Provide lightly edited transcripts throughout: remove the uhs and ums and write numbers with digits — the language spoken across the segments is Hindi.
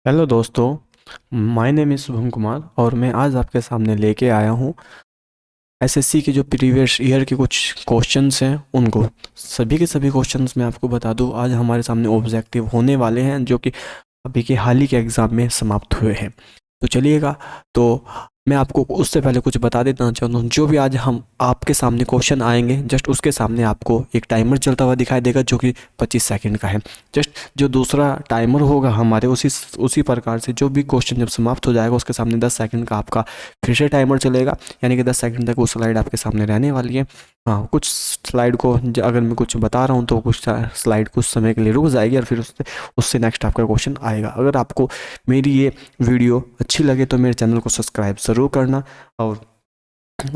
हेलो दोस्तों। My name is Shubham Kumar और मैं आज आपके सामने लेके आया हूँ एसएससी के जो प्रीवियस ईयर के कुछ क्वेश्चंस हैं उनको। सभी के सभी क्वेश्चंस मैं आपको बता दूँ, आज हमारे सामने ऑब्जेक्टिव होने वाले हैं जो कि अभी के हाल ही के एग्ज़ाम में समाप्त हुए हैं। तो चलिएगा, तो मैं आपको उससे पहले कुछ बता देना चाहता हूँ। जो भी आज हम आपके सामने क्वेश्चन आएंगे, जस्ट उसके सामने आपको एक टाइमर चलता हुआ दिखाई देगा जो कि 25 सेकंड का है। जस्ट जो दूसरा टाइमर होगा हमारे उसी प्रकार से जो भी क्वेश्चन जब समाप्त हो जाएगा उसके सामने 10 सेकंड का आपका फिर से टाइमर चलेगा, यानी कि 10 सेकंड तक वो स्लाइड आपके सामने रहने वाली है। हाँ, कुछ स्लाइड को अगर मैं कुछ बता रहा हूँ तो कुछ स्लाइड कुछ समय के लिए रुक जाएगी और फिर उससे उससे नेक्स्ट आपका क्वेश्चन आएगा। अगर आपको मेरी ये वीडियो अच्छी लगे तो मेरे चैनल को सब्सक्राइब ज़रूर करना। और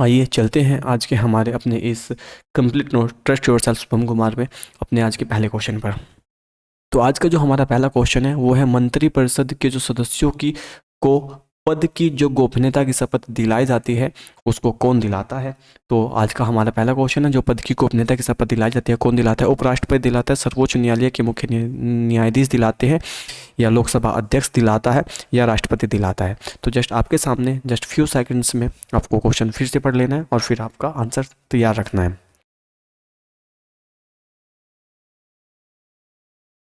आइए चलते हैं आज के हमारे अपने इस complete note trust yourself Shubham Kumar में अपने आज के पहले क्वेश्चन पर। तो आज का जो हमारा पहला क्वेश्चन है वो है मंत्रिपरिषद के जो सदस्यों की को पद की जो गोपनीयता की शपथ दिलाई जाती है उसको कौन दिलाता है। तो आज का हमारा पहला क्वेश्चन है, जो पद की गोपनीयता की शपथ दिलाई जाती है कौन दिलाता है। उपराष्ट्रपति दिलाता है, सर्वोच्च न्यायालय के मुख्य न्यायाधीश दिलाते हैं, या लोकसभा अध्यक्ष दिलाता है, या राष्ट्रपति दिलाता है। तो जस्ट आपके सामने जस्ट फ्यू सेकंड्स में आपको क्वेश्चन फिर से पढ़ लेना है और फिर आपका आंसर तैयार रखना है।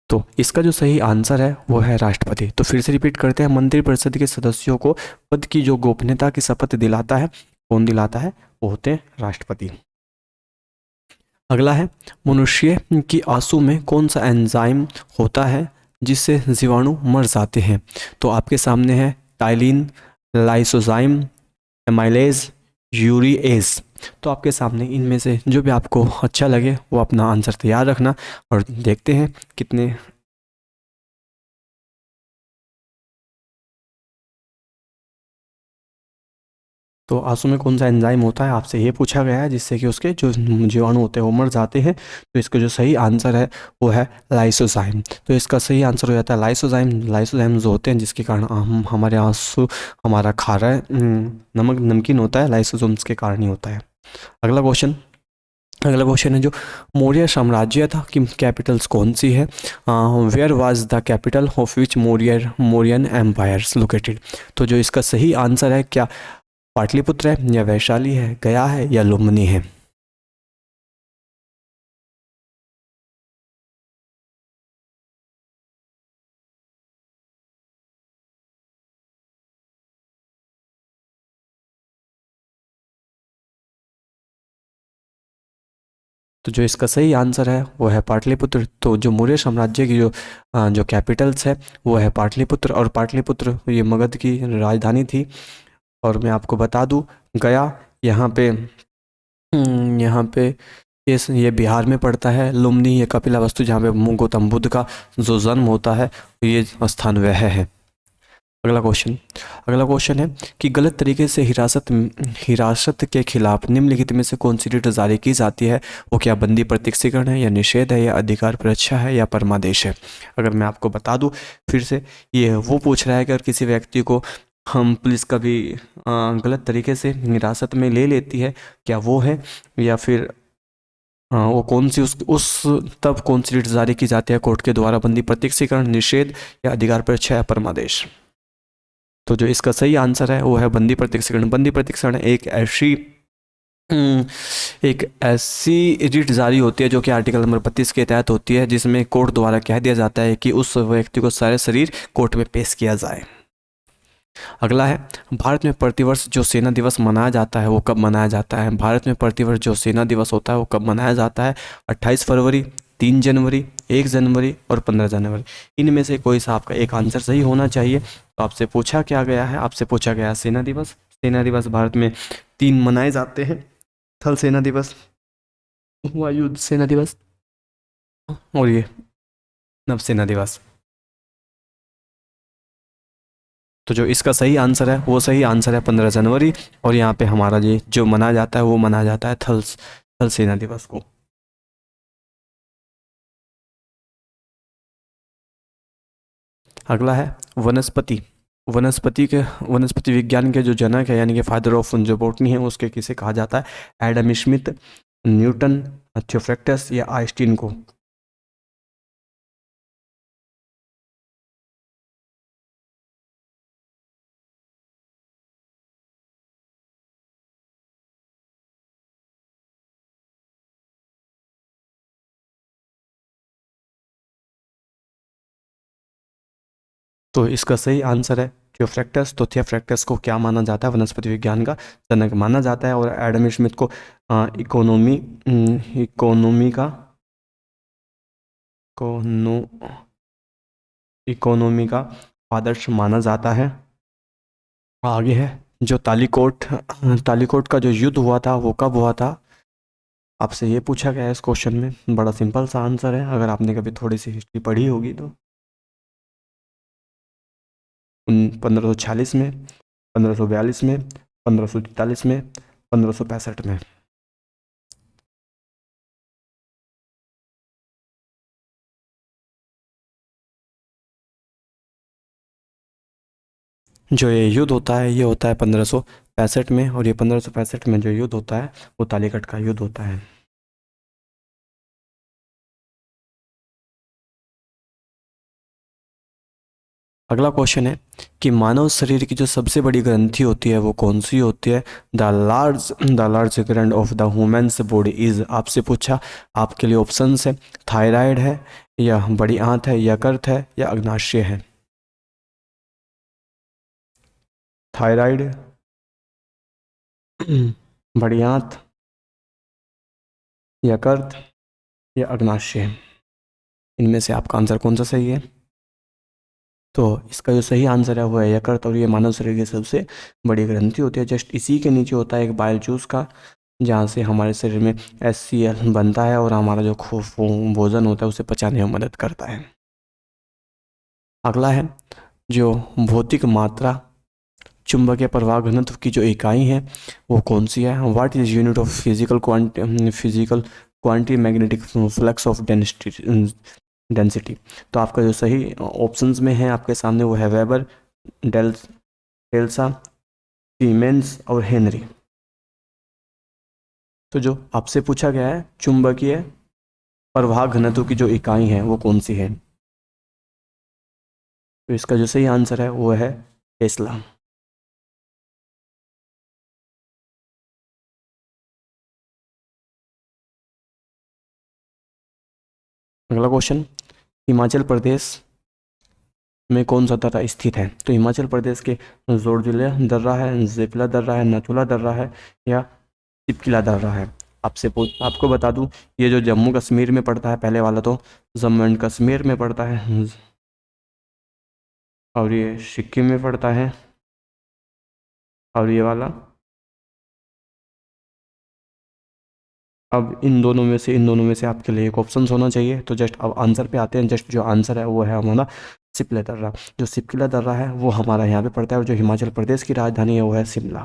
तो इसका जो सही आंसर है वो है राष्ट्रपति। तो फिर से रिपीट करते हैं, मंत्रिपरिषद के सदस्यों को पद की जो गोपनीयता की शपथ दिलाता है कौन दिलाता है, वो होते हैं राष्ट्रपति। अगला है, मनुष्य की आंसू में कौन सा एंजाइम होता है जिससे जीवाणु मर जाते हैं। तो आपके सामने है टाइलिन, लाइसोजाइम, एमाइलेज, यूरिएज। तो आपके सामने इनमें से जो भी आपको अच्छा लगे वो अपना आंसर तैयार रखना और देखते हैं कितने। तो आंसू में कौन सा एंजाइम होता है आपसे ये पूछा गया है जिससे कि उसके जो जीवाणु होते हैं वो मर जाते हैं। तो इसका जो सही आंसर है वो है लाइसोजाइम। तो इसका सही आंसर हो जाता है लाइसोजाइम। लाइसोजाइम जो होते हैं जिसके कारण हम हमारे आंसू हमारा खारा नमक नमकीन होता है, लाइसोसोम्स के कारण ही होता है। अगला क्वेश्चन अगला क्वेश्चन है जो मौर्य साम्राज्य था कि कैपिटल्स कौन सी है। Where was the capital of which Mauryan empires located. तो जो इसका सही आंसर है, क्या पाटलिपुत्र है, या वैशाली है, गया है, या लुम्बिनी है। तो जो इसका सही आंसर है वो है पाटलिपुत्र। तो जो मौर्य साम्राज्य की जो कैपिटल्स है वो है पाटलिपुत्र, और पाटलिपुत्र ये मगध की राजधानी थी। और मैं आपको बता दूं, गया यहाँ पे ये बिहार में पड़ता है। लुम्बिनी ये कपिलावस्तु जहाँ पे गौतम बुद्ध का जो जन्म होता है ये स्थान वह है। अगला क्वेश्चन अगला क्वेश्चन है कि गलत तरीके से हिरासत के खिलाफ निम्नलिखित में से कौन सी रिट जारी की जाती है। वो क्या बंदी प्रत्यक्षीकरण है, या निषेध है, या अधिकार परीक्षा है, या परमादेश है। अगर मैं आपको बता दूं फिर से, ये वो पूछ रहा है कि अगर किसी व्यक्ति को हम पुलिस कभी गलत तरीके से हिरासत में ले लेती है, क्या वो है, या फिर वो कौन सी उस तब कौन सी रिट जारी की जाती है कोर्ट के द्वारा, बंदी प्रत्यक्षीकरण, निषेध, या अधिकार परीक्षा, या परमादेश। तो जो इसका सही आंसर है वो है बंदी प्रत्यक्षीकरण। बंदी प्रत्यक्षीकरण हम्म, एक ऐसी रिट जारी होती है जो कि आर्टिकल नंबर 32 के तहत होती है, जिसमें कोर्ट द्वारा कह दिया जाता है कि उस व्यक्ति को सारे शरीर कोर्ट में पेश किया जाए। अगला है, भारत में प्रतिवर्ष जो सेना दिवस मनाया जाता है वो कब मनाया जाता है। भारत में प्रतिवर्ष जो सेना दिवस होता है वो कब मनाया जाता है। 28 फरवरी, 3 जनवरी, 1 जनवरी, और 15 जनवरी। इनमें से कोई सा आपका एक आंसर सही होना चाहिए। तो आपसे पूछा क्या गया है, आपसे पूछा गया है सेना दिवस। सेना दिवस भारत में 3 मनाए जाते हैं, थल सेना दिवस, वायु सेना दिवस, और ये नवसेना दिवस। तो जो इसका सही आंसर है वो सही आंसर है 15 जनवरी। और यहाँ पे हमारा ये जो मनाया जाता है वो मनाया जाता है थल सेना दिवस को। अगला है वनस्पति वनस्पति विज्ञान के जो जनक है, यानी कि फादर ऑफ जो बॉटनी है, उसके किसे कहा जाता है। एडम स्मिथ, न्यूटन, थियोफ्रैक्टस, या आइंस्टीन को। तो इसका सही आंसर है थियोफ्रैक्टस। तो थियोफ्रैक्टस को क्या माना जाता है? वनस्पति विज्ञान का जनक माना जाता है। और एडम स्मिथ को इकोनॉमी इकोनॉमी का इकोनो इकोनॉमी का आदर्श माना जाता है। आगे है जो तालीकोट का जो युद्ध हुआ था वो कब हुआ था? आपसे ये पूछा गया है इस क्वेश्चन में। बड़ा सिंपल सा आंसर है, अगर आपने कभी थोड़ी सी हिस्ट्री पढ़ी होगी तो। 1546 में, 1542 में, 1543 में, 1565 में। जो ये युद्ध होता है ये होता है 1565 में, और ये 1565 में जो युद्ध होता है वो तालीकट का युद्ध होता है। अगला क्वेश्चन है कि मानव शरीर की जो सबसे बड़ी ग्रंथि होती है वो कौन सी होती है? The large grand of the humans body is. आपसे पूछा, आपके लिए ऑप्शंस है थायराइड है, या बड़ी आंत है, यकृत है, या अग्नाशय है। थायराइड, बड़ी आंत, यकृत, या अग्नाशय, इनमें से आपका आंसर कौन सा सही है? तो इसका जो सही आंसर है वो है यकृत। और ये मानव शरीर की सबसे बड़ी ग्रंथि होती है। जस्ट इसी के नीचे होता है एक बाइल जूस का, जहाँ से हमारे शरीर में HCl बनता है और हमारा जो भोजन होता है उसे पचाने में मदद करता है। अगला है जो भौतिक मात्रा चुंबकीय प्रवाह घनत्व की जो इकाई है वो कौन सी है? What is unit of physical quantity magnetic flux of density. तो आपका जो सही ऑप्शंस में है आपके सामने वो है वेबर, डेल टेल्सा, सीमेंस और हेनरी। तो जो आपसे पूछा गया है चुंबकीय प्रवाह घनत्व की जो इकाई है वो कौन सी है? तो इसका जो सही आंसर है वो है टेस्ला। अगला क्वेश्चन, हिमाचल प्रदेश में कौन सा दर्रा स्थित है? तो हिमाचल प्रदेश के जोरजिला दर्रा है, जेपला दर्रा है, नथुला दर्रा है, या चिपकिला दर्रा है। आपको बता दूं ये जो जम्मू कश्मीर में पड़ता है, पहले वाला तो जम्मू एंड कश्मीर में पड़ता है, और ये सिक्किम में पड़ता है, और ये वाला अब इन दोनों में से आपके लिए एक ऑप्शन होना चाहिए। तो जस्ट अब आंसर पे आते हैं। जस्ट जो आंसर है वो है हमारा सिपला दर्रा। जो सिपकिला दर्रा है वो हमारा यहाँ पे पड़ता है, और जो हिमाचल प्रदेश की राजधानी है वो है शिमला।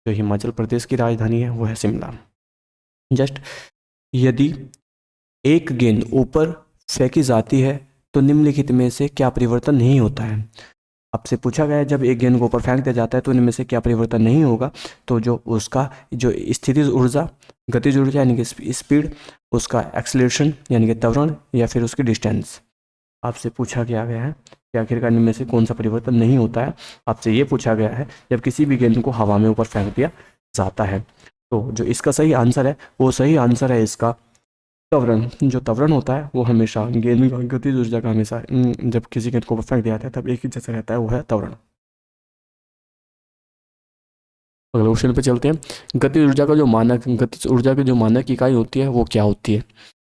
जो हिमाचल प्रदेश की राजधानी है वो है शिमला। जस्ट यदि एक गेंद ऊपर फेंकी जाती है तो निम्नलिखित में से क्या परिवर्तन नहीं होता है? आपसे पूछा गया है जब एक गेंद को ऊपर फेंक दिया जाता है तो इनमें से क्या परिवर्तन नहीं होगा? तो जो उसका जो स्थितिज ऊर्जा, गतिज ऊर्जा यानी कि स्पीड, उसका एक्सीलरेशन यानी कि त्वरण, या फिर उसकी डिस्टेंस। आपसे पूछा गया है कि आखिरकार इनमें से कौन सा परिवर्तन नहीं होता है? आपसे ये पूछा गया है जब किसी भी गेंद को हवा में ऊपर फेंक दिया जाता है। तो जो इसका सही आंसर है वो सही आंसर है इसका त्वरण। जो त्वरण होता है वो हमेशा गेंद का गतिज ऊर्जा का हमेशा जब किसी गेंद को फेंक दिया जाता है तब एक ही जैसा रहता है, वो है त्वरण। अगले क्वेश्चन पे चलते हैं। गतिज ऊर्जा की जो मानक इकाई होती है वो क्या होती है?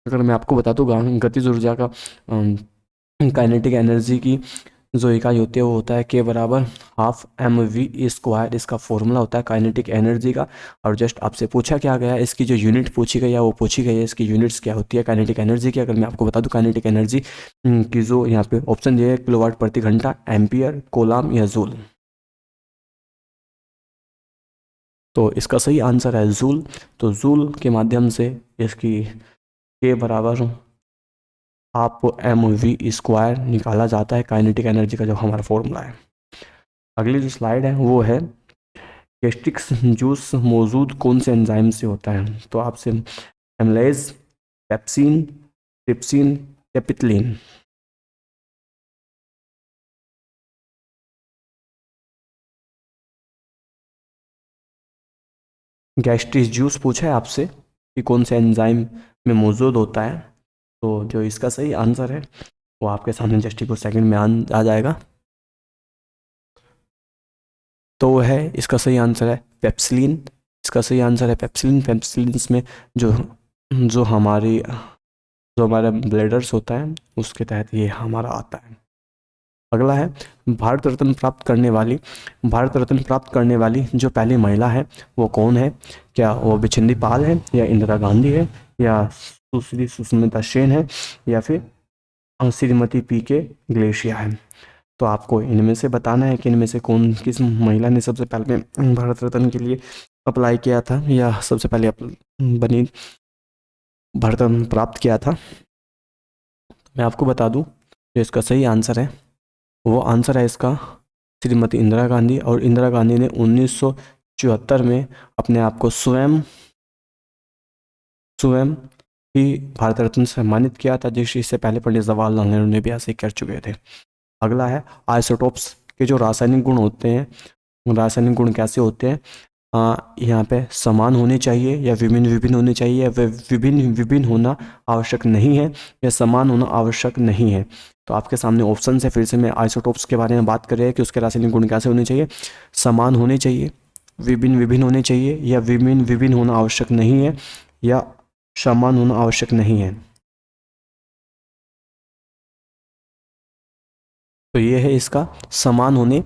अगर मैं आपको बता दूँ गतिज ऊर्जा का काइनेटिक एनर्जी की जो इकाई होती है वो होता है के बराबर ½ mv²। इसका फॉर्मूला होता है काइनेटिक एनर्जी का। और जस्ट आपसे पूछा क्या गया है, इसकी जो यूनिट पूछी गई है वो पूछी गई है इसकी यूनिट्स क्या होती है काइनेटिक एनर्जी की। अगर मैं आपको बता दूं काइनेटिक एनर्जी की जो यहाँ पे ऑप्शन दिए है किलोवाट प्रति घंटा, एम्पियर, कोलाम या जूल। तो इसका सही आंसर है जूल। तो जूल के माध्यम से इसकी के बराबर ½ mv² निकाला जाता है काइनेटिक एनर्जी का जो हमारा फॉर्मूला है। अगली जो स्लाइड है वो है गैस्ट्रिक जूस मौजूद कौन से एंजाइम से होता है? तो आपसे एमलेज, पेप्सिन, ट्रिप्सिन या पितलिन। गैस्ट्रिक जूस पूछा है आपसे कि कौन से एंजाइम में मौजूद होता है। तो जो इसका सही आंसर है वो आपके सामने जस्ट कुछ सेकंड में आ जाएगा। तो वो है, इसका सही आंसर है पेप्सिलिन। इसका सही आंसर है पेप्सिलिन। पेप्सिलिन में जो जो हमारी जो हमारा ब्लेडर्स होता है उसके तहत ये हमारा आता है। अगला है, भारत रत्न प्राप्त करने वाली जो पहली महिला है वो कौन है? क्या वो बिछिंदी पाल है, या इंदिरा गांधी है, या सुश्री सुष्मिता सेन है, या फिर श्रीमती पी के ग्लेशिया है? तो आपको इनमें से बताना है कि इनमें से किस महिला ने सबसे पहले भारत रत्न के लिए अप्लाई किया था, या सबसे पहले बनी भारत रत्न प्राप्त किया था। मैं आपको बता दूं जो इसका सही आंसर है, वो आंसर है इसका श्रीमती इंदिरा गांधी। और इंदिरा गांधी ने 1974 में अपने आप को स्वयं स्वयं ही भारत रत्न से सम्मानित किया था, जिससे पहले पंडित जवाहरलाल नेहरू ने भी ऐसे कर चुके थे। अगला है, आइसोटोप्स के जो रासायनिक गुण होते हैं, रासायनिक गुण कैसे होते हैं? यहाँ पे समान होने चाहिए, या विभिन्न विभिन्न होने चाहिए, या विभिन्न विभिन्न होना आवश्यक नहीं है, या समान होना आवश्यक नहीं है। तो आपके सामने ऑप्शन है, फिर से मैं आइसोटोप्स के बारे में बात कर रहे हैं कि उसके रासायनिक गुण कैसे होने चाहिए। समान होने चाहिए, विभिन्न विभिन्न होने चाहिए, या विभिन्न विभिन्न होना आवश्यक नहीं है, या समान होना आवश्यक नहीं है। तो ये है इसका समान होने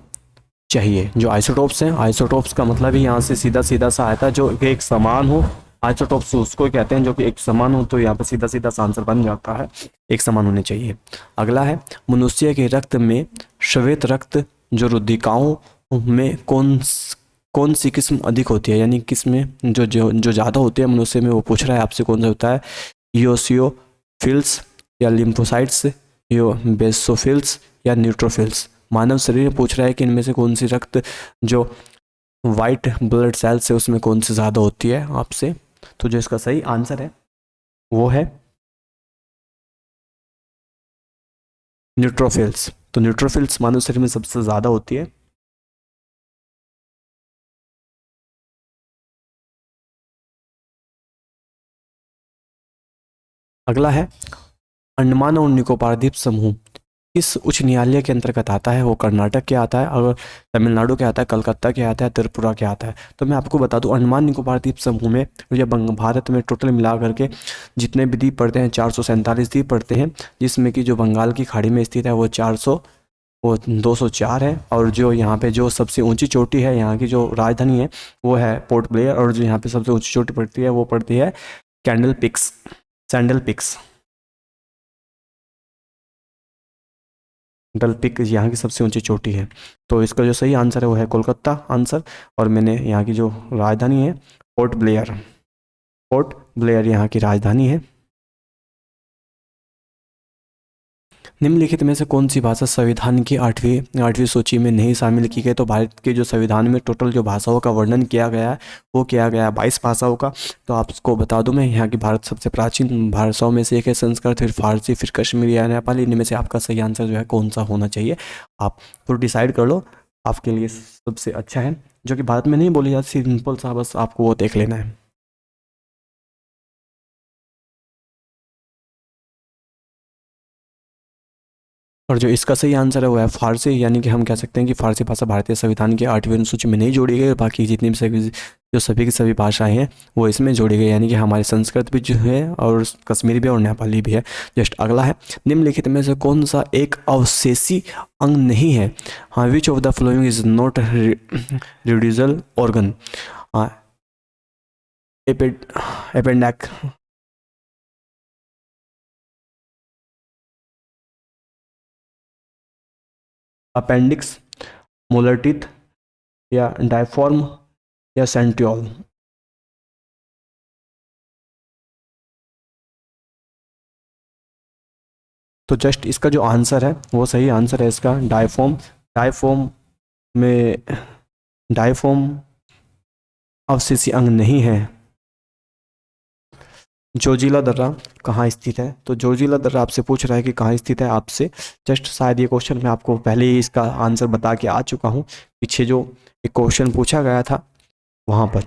चाहिए। जो आइसोटोप्स हैं, आइसोटोप्स का मतलब ही यहाँ से सीधा सीधा सा आया था, जो एक समान हो। आइसोटोप्स उसको कहते हैं जो कि एक समान हो, तो यहाँ पे सीधा सीधा सा आंसर बन जाता है, एक समान होने चाहिए। अगला है, मनुष्य के रक्त में श्वेत रक्त जो रुधिकाओं में कौन सी किस्म अधिक होती है, यानी किस्में जो जो जो ज़्यादा होती है मनुष्य में, वो पूछ रहा है आपसे कौन सा होता है? ईओसियोफिल्स, या लिम्फोसाइट्स, यो बेसोफिल्स, या न्यूट्रोफिल्स? मानव शरीर पूछ रहा है कि इनमें से कौन सी रक्त जो वाइट ब्लड सेल्स है उसमें कौन सी ज़्यादा होती है आपसे। तो जो इसका सही आंसर है वो है न्यूट्रोफिल्स। तो न्यूट्रोफिल्स मानव शरीर में सबसे ज़्यादा होती है। अगला है, अंडमान और निकोबार द्वीप समूह किस उच्च न्यायालय के अंतर्गत आता है? वो कर्नाटक के आता है, अगर तमिलनाडु के आता है, कलकत्ता के आता है, त्रिपुरा के आता है? तो मैं आपको बता दूं, अंडमान निकोबार द्वीप समूह में या भारत में टोटल मिला करके जितने भी द्वीप पड़ते हैं 447 द्वीप पड़ते हैं, जिसमें कि जो बंगाल की खाड़ी में स्थित है वो 204 है। और जो यहाँ पे जो सबसे ऊंची चोटी है, यहाँ की जो राजधानी है वो है पोर्ट ब्लेयर। और जो यहाँ पे सबसे ऊंची चोटी पड़ती है वो पड़ती है सैंडल पिक्स। डल पिक यहाँ की सबसे ऊंची चोटी है। तो इसका जो सही आंसर है वो है कोलकाता आंसर। और मैंने यहाँ की जो राजधानी है पोर्ट ब्लेयर यहाँ की राजधानी है। निम्नलिखित में से कौन सी भाषा संविधान की आठवीं सूची में नहीं शामिल की गई? तो भारत के जो संविधान में टोटल जो भाषाओं का वर्णन किया गया है वो किया गया है 22 भाषाओं का। तो आपको बता दूं मैं, यहाँ की भारत सबसे प्राचीन भाषाओं में से एक है संस्कृत, फिर फारसी, फिर कश्मीरी या नेपाली। इनमें से आपका सही आंसर जो है कौन सा होना चाहिए, आप तो डिसाइड कर लो, आपके लिए सबसे अच्छा है। जो कि भारत में नहीं बोली जाती, सिंपल सा, बस आपको वो देख लेना है। और जो इसका सही आंसर है वो है फारसी, यानी कि हम कह सकते हैं कि फारसी भाषा भारतीय संविधान की 8वीं अनुसूची में नहीं जोड़ी गई। बाकी जितनी भी सभी की सभी भाषाएं हैं वो इसमें जोड़ी गई, यानी कि हमारी संस्कृत भी जो है, और कश्मीरी भी, और नेपाली भी है। जस्ट अगला है, निम्नलिखित में से कौन सा एक अवशेषी अंग नहीं है? हाँ, which of the following is not residual organ? Appendix appendix, molar teeth, या डायफॉर्म, या सेंट्रियोल? तो जस्ट इसका जो आंसर है वो सही आंसर है इसका डायफॉर्म। डायफॉर्म में डायफॉर्म अवशेषी अंग नहीं है। जोजिला दर्रा कहाँ स्थित है? तो जोजिला दर्रा आपसे पूछ रहा है कि कहाँ स्थित है आपसे। जस्ट शायद ये क्वेश्चन मैं आपको पहले ही इसका आंसर बता के आ चुका हूँ, पीछे जो एक क्वेश्चन पूछा गया था वहाँ पर।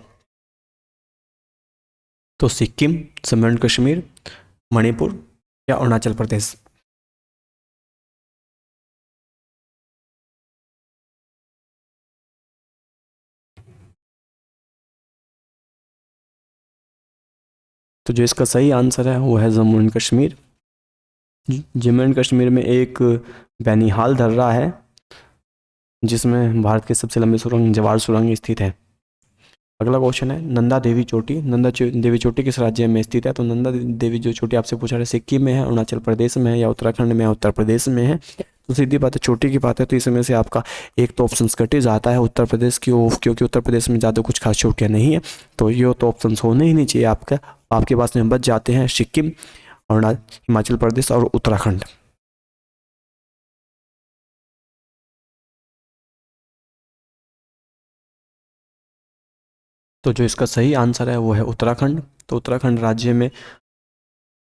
तो सिक्किम, जम्मू एंड कश्मीर, मणिपुर, या अरुणाचल प्रदेश? तो जो इसका सही आंसर है वो है जम्मू एंड कश्मीर। जम्मू एंड कश्मीर में एक बैनिहाल दर्रा है जिसमें भारत की सबसे लंबी सुरंग जवार सुरंग स्थित है। अगला क्वेश्चन है नंदा देवी चोटी। देवी चोटी किस राज्य में स्थित है? तो नंदा देवी जो चोटी आपसे पूछा है सिक्किम में है, अरुणाचल प्रदेश में है, या उत्तराखंड में, या उत्तर प्रदेश में है। तो सीधी बात है, चोटी की बात है तो इसमें से आपका एक तो ऑप्शन कट ही जाता है उत्तर प्रदेश की ओर, क्योंकि उत्तर प्रदेश में ज़्यादा कुछ खास चोटियाँ नहीं है। तो ये तो ऑप्शन होने ही नहीं चाहिए आपका। आपके पास में बच जाते हैं सिक्किम, हिमाचल प्रदेश और उत्तराखंड। तो जो इसका सही आंसर है वो है उत्तराखंड। तो उत्तराखंड राज्य में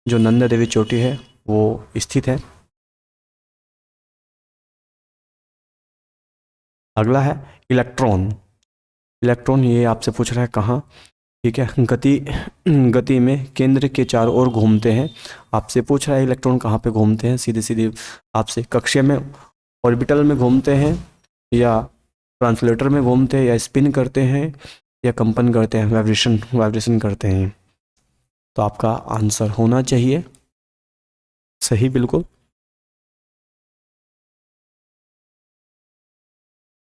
जो नंदा देवी चोटी है वो स्थित है। अगला है इलेक्ट्रॉन। इलेक्ट्रॉन ये आपसे पूछ रहा है कहाँ, ठीक है। गति में केंद्र के चारों ओर घूमते हैं। आपसे पूछ रहा है इलेक्ट्रॉन कहाँ पे घूमते हैं, सीधे सीधे आपसे कक्षीय में ऑर्बिटल में घूमते हैं, या ट्रांसलेटर में घूमते हैं, या स्पिन करते हैं, या कंपन करते हैं, वाइब्रेशन करते हैं। तो आपका आंसर होना चाहिए सही बिल्कुल,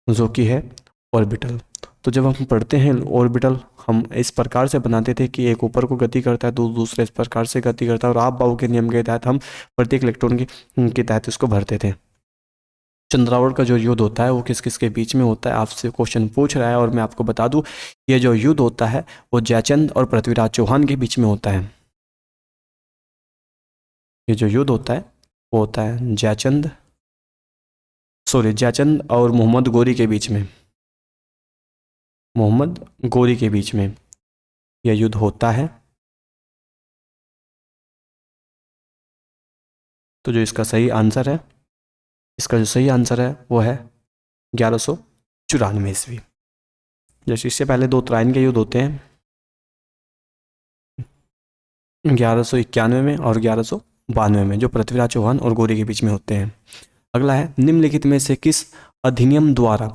जो कि है ऑर्बिटल। तो जब हम पढ़ते हैं ऑर्बिटल, हम इस प्रकार से बनाते थे कि एक ऊपर को गति करता है तो दूसरे इस प्रकार से गति करता है, और आप बाउ के नियम के तहत हम प्रत्येक इलेक्ट्रॉन के तहत इसको भरते थे। चंद्रावण का जो युद्ध होता है वो किस किस के बीच में होता है, आपसे क्वेश्चन पूछ रहा है। और मैं आपको बता दूं, ये जो युद्ध होता है वो जयचंद और पृथ्वीराज चौहान के बीच में होता है। ये जो युद्ध होता है वो होता है जयचंद और मोहम्मद गोरी के बीच में। मोहम्मद गोरी के बीच में यह युद्ध होता है। तो जो इसका सही आंसर है, इसका जो सही आंसर है वो है 1194 ईस्वी। जैसे इससे पहले दो तराइन के युद्ध होते हैं 1191 में और 1192 में, जो पृथ्वीराज चौहान और गोरी के बीच में होते हैं। अगला है निम्नलिखित में से किस अधिनियम द्वारा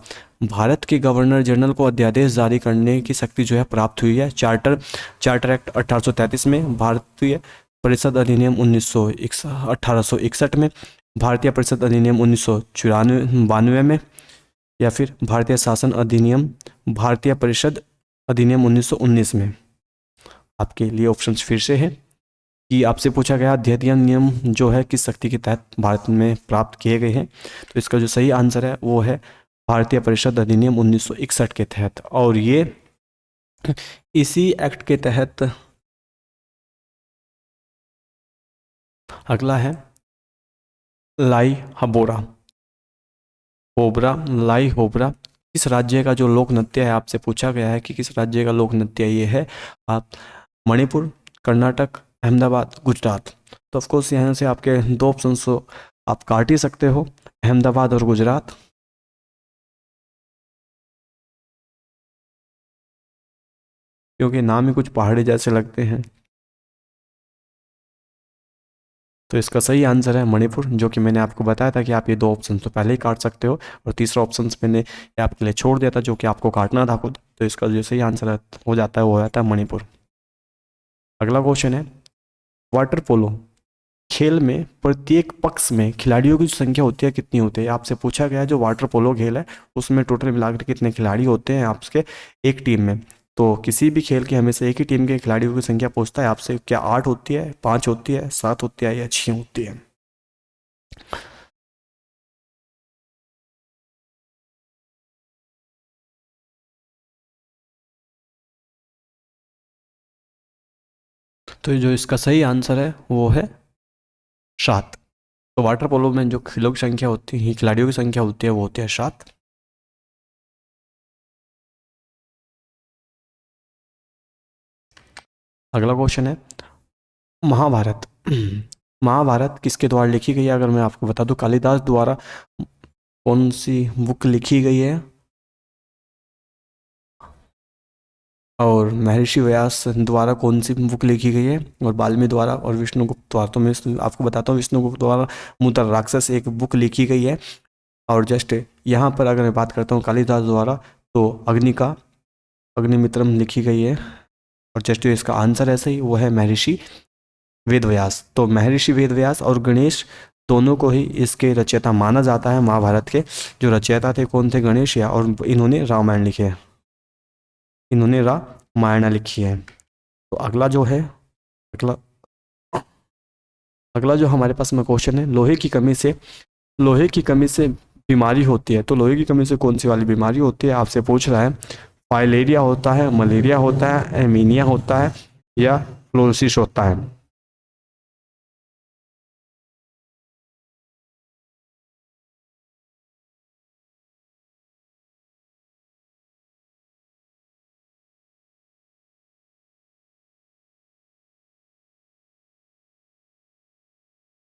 भारत के गवर्नर जनरल को अध्यादेश जारी करने की शक्ति जो है प्राप्त हुई है? चार्टर एक्ट 1833 में, भारतीय परिषद अधिनियम 1861 में, भारतीय परिषद अधिनियम 1992 में, या फिर भारतीय शासन अधिनियम भारतीय परिषद अधिनियम 1919 में। आपके लिए ऑप्शंस फिर से है कि आपसे पूछा गया अध्ययन नियम जो है किस शक्ति के तहत भारत में प्राप्त किए गए हैं। तो इसका जो सही आंसर है वो है भारतीय परिषद अधिनियम 1961 के तहत, और ये इसी एक्ट के तहत। अगला है लाई होबरा किस राज्य का जो लोक नृत्य है? आपसे पूछा गया है कि किस राज्य का लोक नृत्य ये है। आप मणिपुर, कर्नाटक, अहमदाबाद, गुजरात। तो ऑफकोर्स यहाँ से आपके दो ऑप्शन आप काट ही सकते हो, अहमदाबाद और गुजरात। क्योंकि नाम ही कुछ पहाड़ी जैसे लगते हैं। तो इसका सही आंसर है मणिपुर, जो कि मैंने आपको बताया था कि आप ये दो ऑप्शन तो पहले ही काट सकते हो, और तीसरा ऑप्शन मैंने आपके लिए छोड़ दिया था जो कि आपको काटना था खुद। तो इसका जो सही आंसर हो जाता है वो हो जाता है मणिपुर। अगला क्वेश्चन है वाटर पोलो खेल में प्रत्येक पक्ष में खिलाड़ियों की जो संख्या होती है कितनी होती है? आपसे पूछा गया है जो वाटर पोलो खेल है उसमें टोटल मिलाकर कितने खिलाड़ी होते हैं आपके एक टीम में। तो किसी भी खेल की हमेशा एक ही टीम के खिलाड़ियों की संख्या पूछता है आपसे, क्या 8 होती है, 5 होती है, 7 होती है, या 6 होती है? तो जो इसका सही आंसर है वो है 7। तो वाटर पोलो में जो खिलाड़ियों की संख्या होती है, खिलाड़ियों की संख्या होती है वो होती है 7। अगला क्वेश्चन है महाभारत। महाभारत किसके द्वारा लिखी गई है? अगर मैं आपको बता दूं कालिदास द्वारा कौन सी बुक लिखी गई है, और महर्षि व्यास द्वारा कौन सी बुक लिखी गई है, और वाल्मीकि द्वारा, और विष्णुगुप्त द्वारा। तो मैं आपको बताता हूँ विष्णुगुप्त द्वारा मुद्रा राक्षस एक बुक लिखी गई है। और जस्ट यहाँ पर अगर मैं बात करता हूँ कालिदास द्वारा तो अग्निमित्रम लिखी गई है। और जस्ट जो इसका आंसर है सही वो है महर्षि वेदव्यास। तो महर्षि वेदव्यास और गणेश दोनों को ही इसके रचयिता माना जाता है। महाभारत के जो रचयिता थे कौन थे? गणेश या, और इन्होंने रामायण लिखे है, इन्होंने रामायण लिखी है। तो अगला जो है, अगला अगला जो हमारे पास में क्वेश्चन है, लोहे की कमी से बीमारी होती है। तो लोहे की कमी से कौन सी वाली बीमारी होती है आपसे पूछ रहा है। फाइलेरिया होता है, मलेरिया होता है, एमीनिया होता है, या फ्लोरोसिस होता है।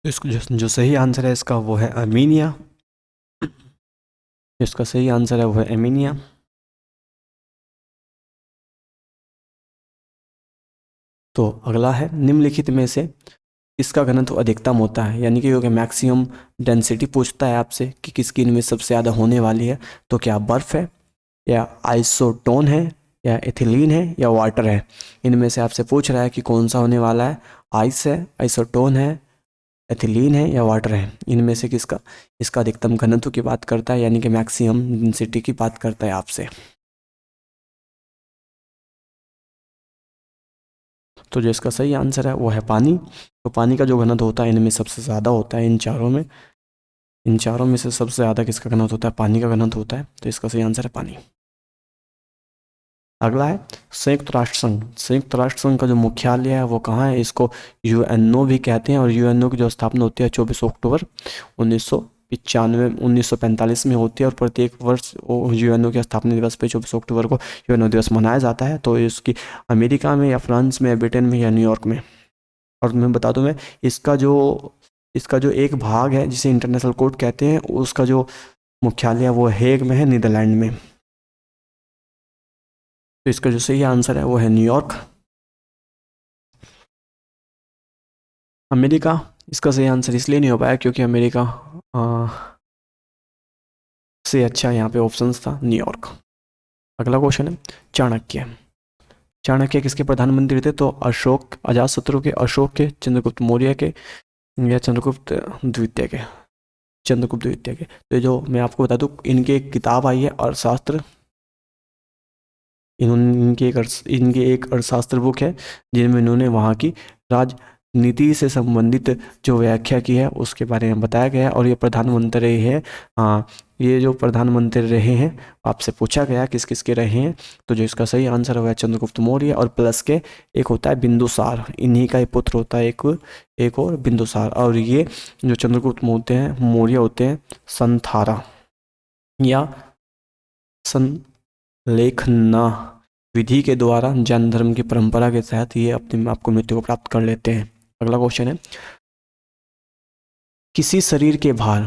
इसको जो सही आंसर है इसका वो है एमीनिया। इसका सही आंसर है वो है एमीनिया। तो अगला है, निम्नलिखित में से इसका घनत्व अधिकतम होता है, यानी कि मैक्सिमम डेंसिटी पूछता है आपसे कि किसकी इनमें सबसे ज़्यादा होने वाली है। तो क्या बर्फ़ है, या आइसोटोन है, या एथिलीन है, या वाटर है? इनमें से आपसे पूछ रहा है कि कौन सा होने वाला है। आइस है, आइसोटोन है, एथिलीन है, या वाटर है? इनमें से किसका इसका अधिकतम घनत्व की बात करता है, यानी कि मैक्सिमम डेंसिटी की बात करता है आपसे। तो जो इसका सही आंसर है वो है पानी। तो पानी का जो घनत्व होता है इनमें सबसे ज़्यादा होता है, इन चारों में से सबसे ज़्यादा किसका घनत्व होता है? पानी का घनत्व होता है। तो इसका सही आंसर है पानी। अगला है संयुक्त राष्ट्र संघ। संयुक्त राष्ट्र संघ का जो मुख्यालय है वो कहाँ है? इसको यूएनओ भी कहते हैं, और यूएनओ की जो स्थापना होती है 24 अक्टूबर 1945 में होती है, और प्रत्येक वर्ष यूएनओ के स्थापना दिवस पे 24 अक्टूबर को यूएनओ दिवस मनाया जाता है। तो इसकी अमेरिका में, या फ्रांस में, या ब्रिटेन में, या न्यूयॉर्क में? और मैं बता दूं, मैं इसका जो एक भाग है जिसे इंटरनेशनल कोर्ट कहते हैं, उसका जो मुख्यालय है वो हेग में है, नीदरलैंड में। तो इसका जो सही आंसर है वो है न्यूयॉर्क। अमेरिका, इसका सही आंसर इसलिए नहीं हो पाया क्योंकि अमेरिका से अच्छा यहाँ पे ऑप्शंस था न्यूयॉर्क। अगला क्वेश्चन है चाणक्य। चाणक्य किसके प्रधानमंत्री थे? तो अशोक, अजातशत्रु के, अशोक के, चंद्रगुप्त मौर्य के, या चंद्रगुप्त द्वितीय के। तो जो मैं आपको बता दूं, इनकी एक किताब आई है अर्थशास्त्र। इनके एक अर्थशास्त्र बुक है जिनमें इन्होंने वहाँ की राजनीति से संबंधित जो व्याख्या की है उसके बारे में बताया गया है। और ये प्रधानमंत्री है, ये जो प्रधानमंत्री रहे हैं आपसे पूछा गया किस किस के रहे हैं। तो जो इसका सही आंसर है चंद्रगुप्त मौर्य, और प्लस के एक होता है बिंदुसार, इन्हीं का एक पुत्र होता है एक और बिंदुसार। और ये जो चंद्रगुप्त मौर्य होते हैं संथारा या संलेखना विधि के द्वारा जैन धर्म की परंपरा के तहत ये अपने आप को मृत्यु को प्राप्त कर लेते हैं। अगला क्वेश्चन है, किसी शरीर के भार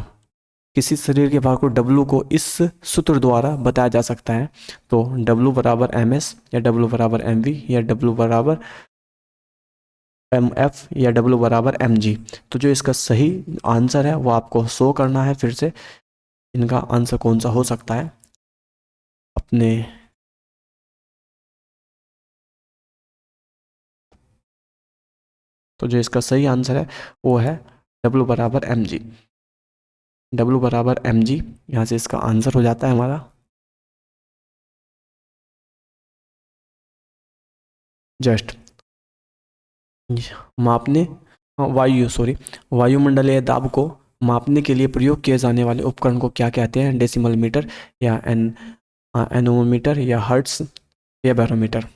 को W को इस सूत्र द्वारा बताया जा सकता है। तो W बराबर MS, या W बराबर MV, या W बराबर MF, या W बराबर MG? तो जो इसका सही आंसर है वो आपको शो करना है फिर से, इनका आंसर कौन सा हो सकता है अपने। तो जो इसका सही आंसर है वो है W बराबर MG। W बराबर MG, यहाँ से इसका आंसर हो जाता है हमारा। जस्ट मापने वायुमंडलीय दाब को मापने के लिए प्रयोग किए जाने वाले उपकरण को क्या कहते हैं? डेसिमल मीटर, या एनोमीटर, या हर्ट्स, या बैरोमीटर?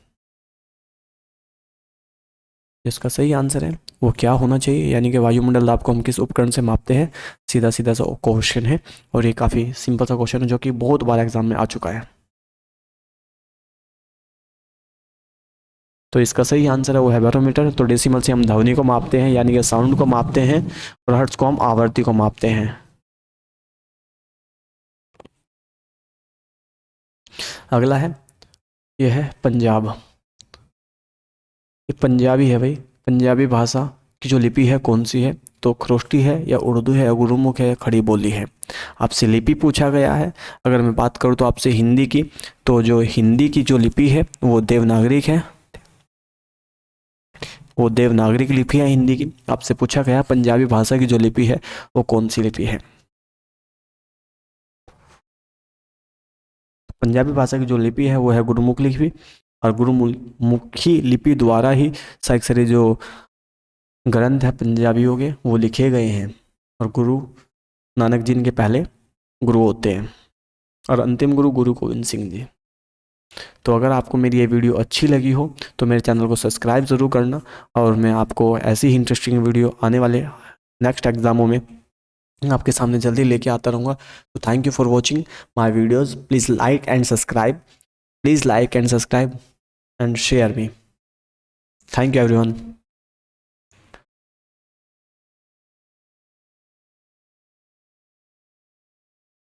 इसका सही आंसर है वो क्या होना चाहिए, यानी कि वायुमंडल दाब को हम किस उपकरण से मापते हैं? सीधा सीधा सा क्वेश्चन है, और ये काफ़ी सिंपल सा क्वेश्चन है जो कि बहुत बार एग्जाम में आ चुका है। तो इसका सही आंसर है वो है बैरोमीटर। तो डेसिमल से हम ध्वनि को मापते हैं, यानी कि साउंड को मापते हैं, और हर्ट्ज को हम आवृत्ति को मापते हैं। अगला है, यह है पंजाब। ये पंजाबी है भाई। पंजाबी भाषा की जो लिपि है कौन सी है? तो खरोष्टी है, या उर्दू है, या गुरुमुख है, या खड़ी बोली है? आपसे लिपि पूछा गया है। अगर मैं बात करूँ तो आपसे हिंदी की, तो जो हिंदी की जो लिपि है वो देवनागरिक है। वो देवनागरी की लिपि है हिंदी की। आपसे पूछा गया पंजाबी भाषा की जो लिपि है वो कौन सी लिपि है। पंजाबी भाषा की जो लिपि है वो है गुरुमुख लिपि, और गुरुमुखी लिपि द्वारा ही सारे जो ग्रंथ है पंजाबियों के वो लिखे गए हैं, और गुरु नानक जी इनके पहले गुरु होते हैं, और अंतिम गुरु गुरु गोविंद सिंह जी। तो अगर आपको मेरी ये वीडियो अच्छी लगी हो तो मेरे चैनल को सब्सक्राइब ज़रूर करना, और मैं आपको ऐसी ही इंटरेस्टिंग वीडियो आने वाले नेक्स्ट एग्जामों में आपके सामने जल्दी लेके आता रहूँगा। तो thank you for watching my videos. Please like and subscribe, please like and subscribe and share me. Thank you everyone.